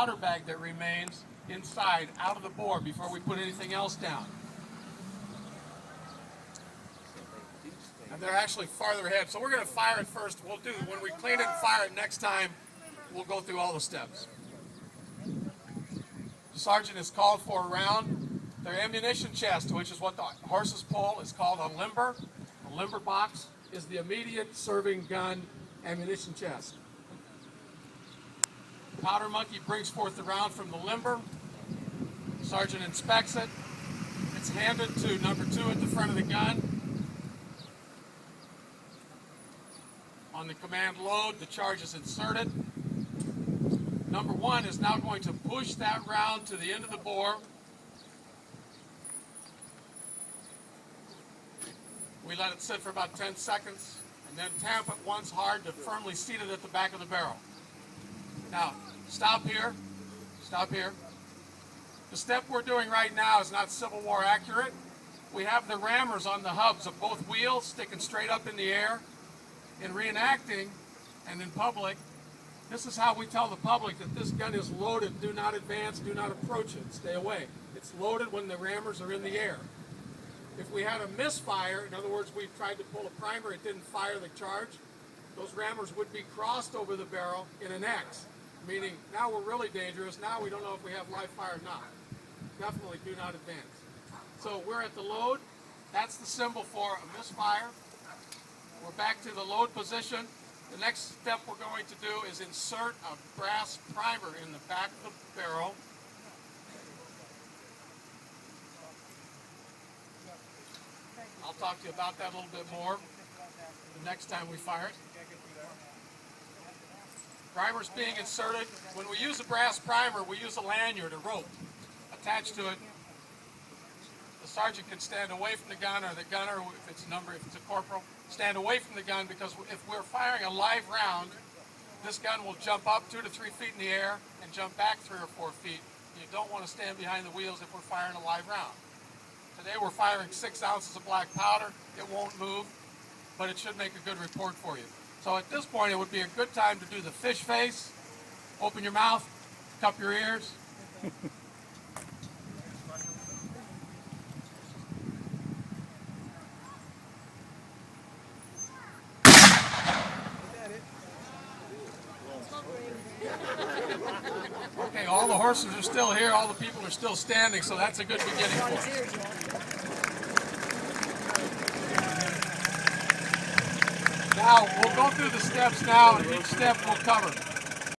powder bag that remains inside out of the bore before we put anything else down. And they're actually farther ahead, so we're going to fire it first. When we clean it and fire it next time, we'll go through all the steps. The sergeant is called for around their ammunition chest, which is what the horses pull, is called a limber. A limber box is the immediate serving gun ammunition chest. Powder monkey brings forth the round from the limber. The sergeant inspects it. It's handed to number 2 at the front of the gun. On the command load, the charge is inserted. Number 1 is now going to push that round to the end of the bore. We let it sit for about 10 seconds and then tamp it once hard to firmly seat it at the back of the barrel. Now, stop here. Stop here. The step we're doing right now is not Civil War accurate. We have the rammers on the hubs of both wheels sticking straight up in the air. In reenacting and in public, this is how we tell the public that this gun is loaded. Do not advance, do not approach it, stay away. It's loaded when the rammers are in the air. If we had a misfire, in other words, we tried to pull a primer, it didn't fire the charge, those rammers would be crossed over the barrel in an X, meaning now we're really dangerous, now we don't know if we have live fire or not. Definitely do not advance. So we're at the load, that's the symbol for a misfire. We're back to the load position. The next step we're going to do is insert a brass primer in the back of the barrel. I'll talk to you about that a little bit more the next time we fire it. Primer's being inserted. When we use a brass primer, we use a lanyard, a rope attached to it. The sergeant can stand away from the gun, or the gunner, if it's a corporal, stand away from the gun, because if we're firing a live round, this gun will jump up 2 to 3 feet in the air and jump back 3 or 4 feet. You don't want to stand behind the wheels if we're firing a live round. Today we're firing 6 ounces of black powder. It won't move, but it should make a good report for you. So at this point, it would be a good time to do the fish face. Open your mouth, cup your ears. Okay, all the horses are still here, all the people are still standing, so that's a good beginning point. Now, we'll go through the steps now, and each step we'll cover.